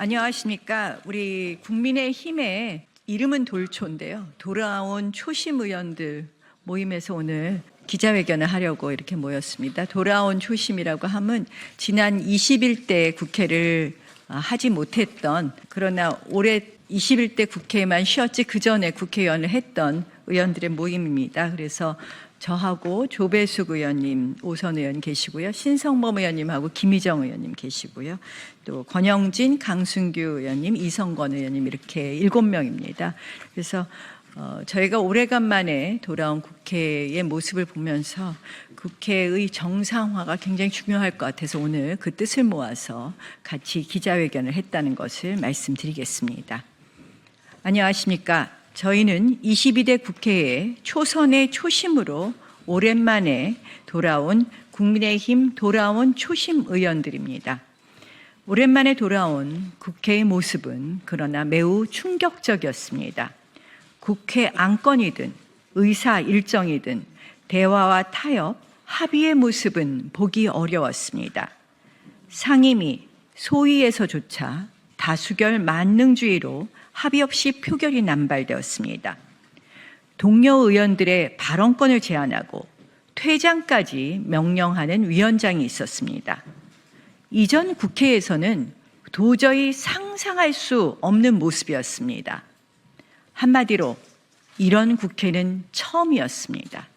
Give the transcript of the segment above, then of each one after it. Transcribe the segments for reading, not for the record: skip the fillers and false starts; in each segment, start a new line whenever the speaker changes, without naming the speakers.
안녕하십니까. 우리 국민의힘의 이름은 돌초인데요. 돌아온 초심 의원들 모임에서 오늘 기자회견을 하려고 이렇게 모였습니다. 돌아온 초심이라고 하면 지난 21대 국회를 하지 못했던, 그러나 올해 21대 국회만 쉬었지 그 전에 국회의원을 했던 의원들의 모임입니다. 그래서 저하고 조배숙 의원님, 오선 의원 계시고요. 신성범 의원님하고 김희정 의원님 계시고요. 또 권영진, 강순규 의원님, 이성건 의원님 이렇게 7명입니다. 그래서 저희가 오래간만에 돌아온 국회의 모습을 보면서 국회의 정상화가 굉장히 중요할 것 같아서 오늘 그 뜻을 모아서 같이 기자회견을 했다는 것을 말씀드리겠습니다. 안녕하십니까. 저희는 22대 국회에 초선의 초심으로 오랜만에 돌아온 국민의힘 돌아온 초심 의원들입니다. 오랜만에 돌아온 국회의 모습은 그러나 매우 충격적이었습니다. 국회 안건이든 의사 일정이든 대화와 타협, 합의의 모습은 보기 어려웠습니다. 상임위, 소위에서조차 다수결 만능주의로 합의 없이 표결이 남발되었습니다. 동료 의원들의 발언권을 제한하고 퇴장까지 명령하는 위원장이 있었습니다. 이전 국회에서는 도저히 상상할 수 없는 모습이었습니다. 한마디로 이런 국회는 처음이었습니다.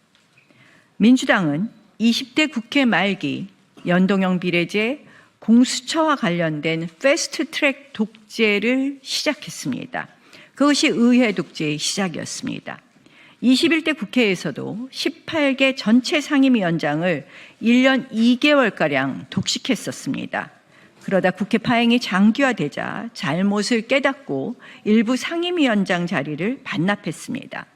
민주당은 20대 국회 말기 연동형 비례제, 공수처와 관련된 패스트트랙 독재를 시작했습니다. 그것이 의회 독재의 시작이었습니다. 21대 국회에서도 18개 전체 상임위원장을 1년 2개월가량 독식했었습니다. 그러다 국회 파행이 장기화되자 잘못을 깨닫고 일부 상임위원장 자리를 반납했습니다.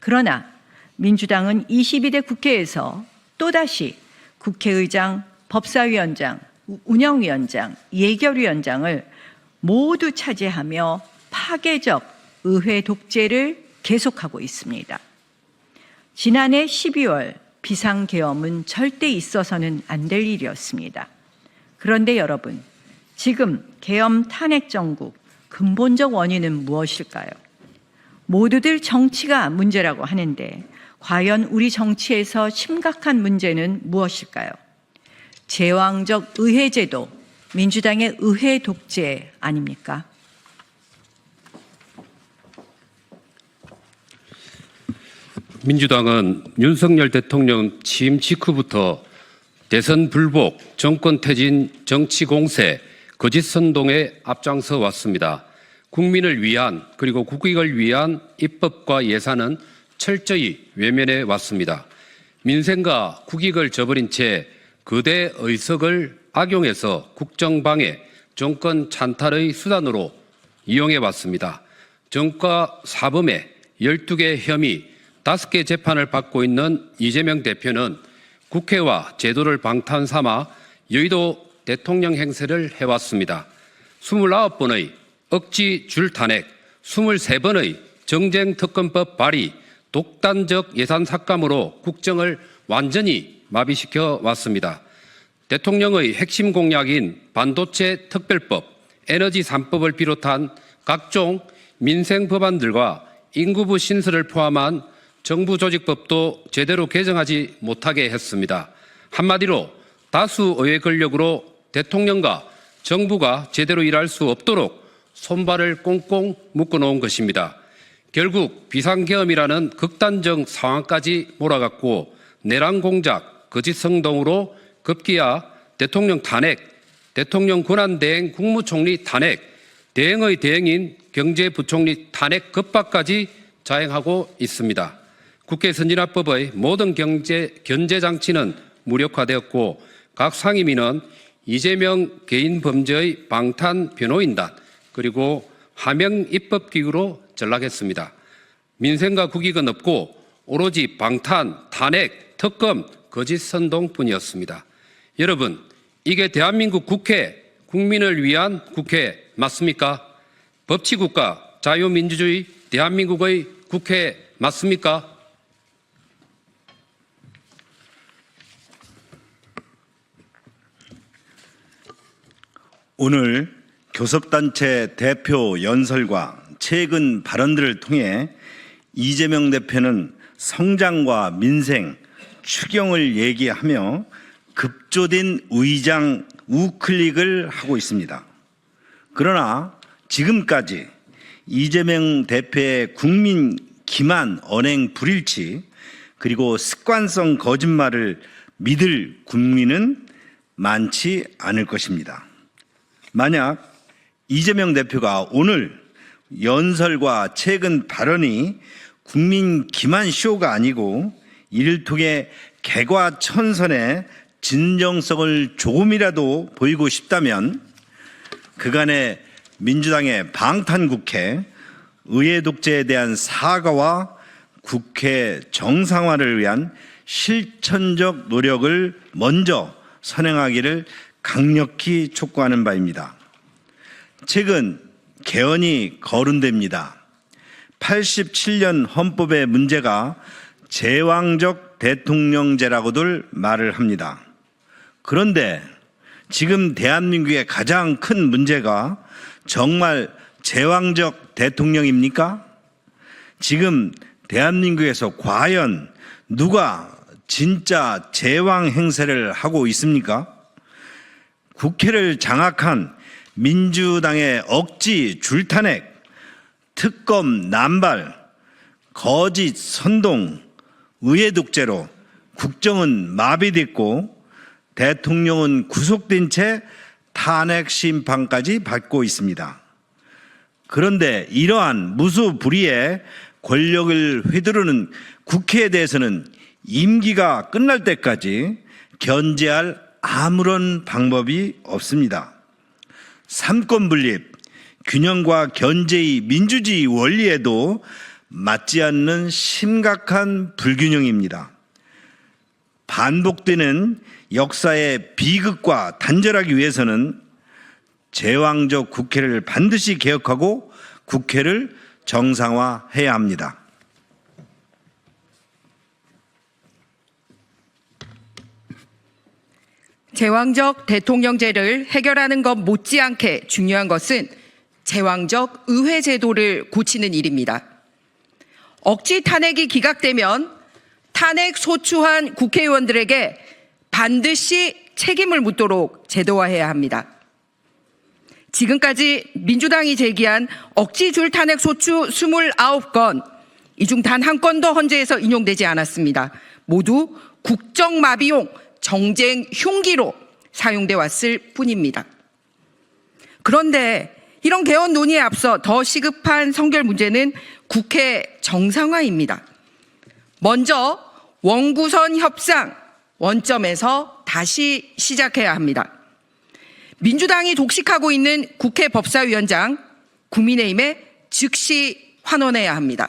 그러나 민주당은 22대 국회에서 또다시 국회의장, 법사위원장, 운영위원장, 예결위원장을 모두 차지하며 파괴적 의회 독재를 계속하고 있습니다. 지난해 12월 비상계엄은 절대 있어서는 안 될 일이었습니다. 그런데 여러분, 지금 계엄 탄핵 정국 근본적 원인은 무엇일까요? 모두들 정치가 문제라고 하는데 과연 우리 정치에서 심각한 문제는 무엇일까요? 제왕적 의회제도, 민주당의 의회 독재 아닙니까?
민주당은 윤석열 대통령 취임 직후부터 대선 불복, 정권 퇴진, 정치 공세, 거짓 선동에 앞장서 왔습니다. 국민을 위한 그리고 국익을 위한 입법과 예산은 철저히 외면해 왔습니다. 민생과 국익을 저버린 채 거대 의석을 악용해서 국정방해, 정권 찬탈의 수단으로 이용해 왔습니다. 정과 사범의 12개 혐의, 5개 재판을 받고 있는 이재명 대표는 국회와 제도를 방탄 삼아 여의도 대통령 행세를 해왔습니다. 29번의 억지 줄탄핵, 23번의 정쟁특검법 발의, 독단적 예산 삭감으로 국정을 완전히 마비시켜 왔습니다. 대통령의 핵심 공약인 반도체 특별법, 에너지 3법을 비롯한 각종 민생 법안들과 인구부 신설을 포함한 정부조직법도 제대로 개정하지 못하게 했습니다. 한마디로 다수 의회 권력으로 대통령과 정부가 제대로 일할 수 없도록 손발을 꽁꽁 묶어놓은 것입니다. 결국 비상계엄이라는 극단적 상황까지 몰아갔고 내란 공작, 거짓 성동으로 급기야 대통령 탄핵, 대통령 권한대행 국무총리 탄핵, 대행의 대행인 경제부총리 탄핵 급박까지 자행하고 있습니다. 국회 선진화법의 모든 견제장치는 무력화되었고 각 상임위는 이재명 개인 범죄의 방탄 변호인단 그리고 하명 입법기구로 전락했습니다. 민생과 국익은 없고 오로지 방탄, 탄핵, 특검, 거짓 선동뿐이었습니다. 여러분, 이게 대한민국 국회, 국민을 위한 국회 맞습니까? 법치국가, 자유민주주의, 대한민국의 국회 맞습니까?
오늘 교섭단체 대표 연설과 최근 발언들을 통해 이재명 대표는 성장과 민생, 추경을 얘기하며 급조된 의장 우클릭을 하고 있습니다. 그러나 지금까지 이재명 대표의 국민 기만 언행 불일치 그리고 습관성 거짓말을 믿을 국민은 많지 않을 것입니다. 만약 이재명 대표가 오늘 연설과 최근 발언이 국민 기만 쇼가 아니고 이를 통해 개과천선의 진정성을 조금이라도 보이고 싶다면 그간의 민주당의 방탄국회, 의회 독재에 대한 사과와 국회 정상화를 위한 실천적 노력을 먼저 선행하기를 강력히 촉구하는 바입니다. 최근 개헌이 거론됩니다. 87년 헌법의 문제가 제왕적 대통령제라고들 말을 합니다. 그런데 지금 대한민국의 가장 큰 문제가 정말 제왕적 대통령입니까? 지금 대한민국에서 과연 누가 진짜 제왕 행세를 하고 있습니까? 국회를 장악한 민주당의 억지 줄탄핵, 특검 남발, 거짓 선동, 의회 독재로 국정은 마비됐고 대통령은 구속된 채 탄핵 심판까지 받고 있습니다. 그런데 이러한 무소불위의 권력을 휘두르는 국회에 대해서는 임기가 끝날 때까지 견제할 아무런 방법이 없습니다. 삼권 분립, 균형과 견제의 민주주의 원리에도 맞지 않는 심각한 불균형입니다. 반복되는 역사의 비극과 단절하기 위해서는 제왕적 국회를 반드시 개혁하고 국회를 정상화해야 합니다.
제왕적 대통령제를 해결하는 것 못지않게 중요한 것은 제왕적 의회 제도를 고치는 일입니다. 억지 탄핵이 기각되면 탄핵 소추한 국회의원들에게 반드시 책임을 묻도록 제도화해야 합니다. 지금까지 민주당이 제기한 억지줄 탄핵 소추 29건, 이 중 단 한 건도 헌재에서 인용되지 않았습니다. 모두 국정마비용 정쟁 흉기로 사용돼 왔을 뿐입니다. 그런데 이런 개헌 논의에 앞서 더 시급한 선결 문제는 국회 정상화입니다. 먼저 원구성 협상 원점에서 다시 시작해야 합니다. 민주당이 독식하고 있는 국회 법사위원장, 국민의힘에 즉시 환원해야 합니다.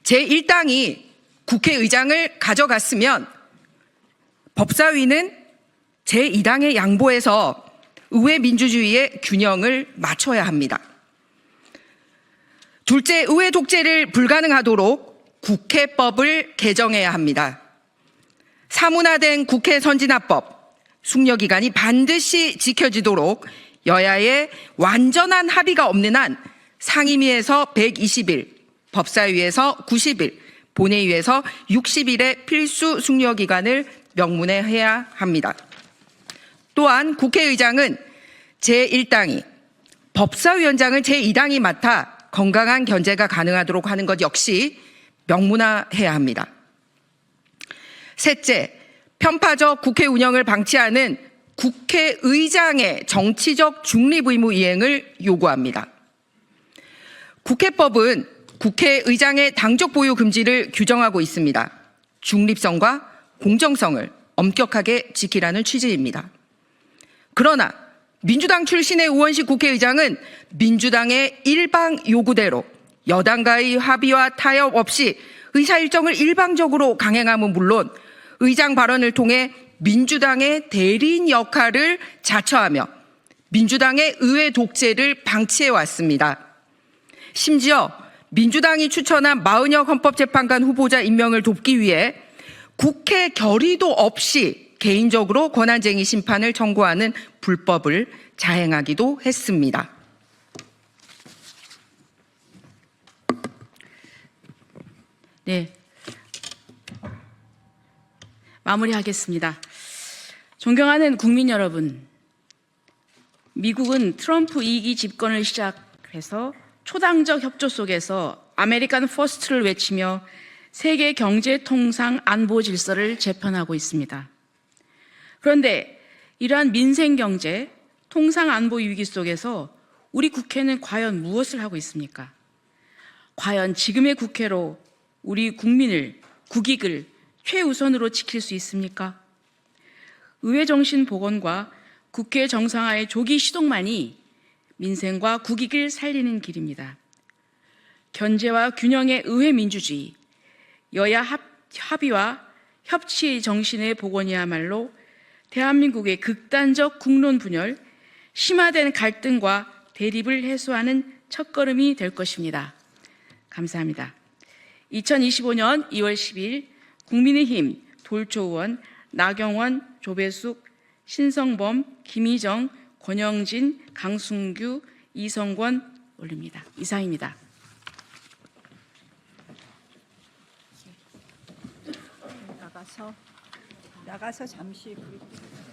제1당이 국회의장을 가져갔으면 법사위는 제2당에 양보해서 의회 민주주의의 균형을 맞춰야 합니다. 둘째, 의회 독재를 불가능하도록 국회법을 개정해야 합니다. 사문화된 국회 선진화법, 숙려기간이 반드시 지켜지도록 여야의 완전한 합의가 없는 한 상임위에서 120일, 법사위에서 90일, 본회의에서 60일의 필수 숙려기간을 명문화해야 합니다. 또한 국회의장은 제1당이, 법사위원장을 제2당이 맡아 건강한 견제가 가능하도록 하는 것 역시 명문화해야 합니다. 셋째, 편파적 국회 운영을 방치하는 국회의장의 정치적 중립 의무 이행을 요구합니다. 국회법은 국회의장의 당적 보유 금지를 규정하고 있습니다. 중립성과 공정성을 엄격하게 지키라는 취지입니다. 그러나 민주당 출신의 우원식 국회의장은 민주당의 일방 요구대로 여당과의 합의와 타협 없이 의사 일정을 일방적으로 강행함은 물론 의장 발언을 통해 민주당의 대리인 역할을 자처하며 민주당의 의회 독재를 방치해 왔습니다. 심지어 민주당이 추천한 마은혁 헌법재판관 후보자 임명을 돕기 위해 국회 결의도 없이 개인적으로 권한쟁의 심판을 청구하는 불법을 자행하기도 했습니다.
네. 마무리하겠습니다. 존경하는 국민 여러분, 미국은 트럼프 2기 집권을 시작해서 초당적 협조 속에서 아메리칸 퍼스트를 외치며 세계 경제 통상 안보 질서를 재편하고 있습니다. 그런데 이러한 민생 경제 통상 안보 위기 속에서 우리 국회는 과연 무엇을 하고 있습니까? 과연 지금의 국회로 우리 국민을, 국익을 최우선으로 지킬 수 있습니까? 의회 정신 복원과 국회 정상화의 조기 시동만이 민생과 국익을 살리는 길입니다. 견제와 균형의 의회 민주주의, 여야 합의와 협치의 정신의 복원이야말로 대한민국의 극단적 국론 분열, 심화된 갈등과 대립을 해소하는 첫걸음이 될 것입니다. 감사합니다. 2025년 2월 10일 국민의힘 돌초의원 나경원, 조배숙, 신성범, 김희정, 권영진, 강순규, 이성권 올립니다. 이상입니다.
나가서 잠시 브리핑.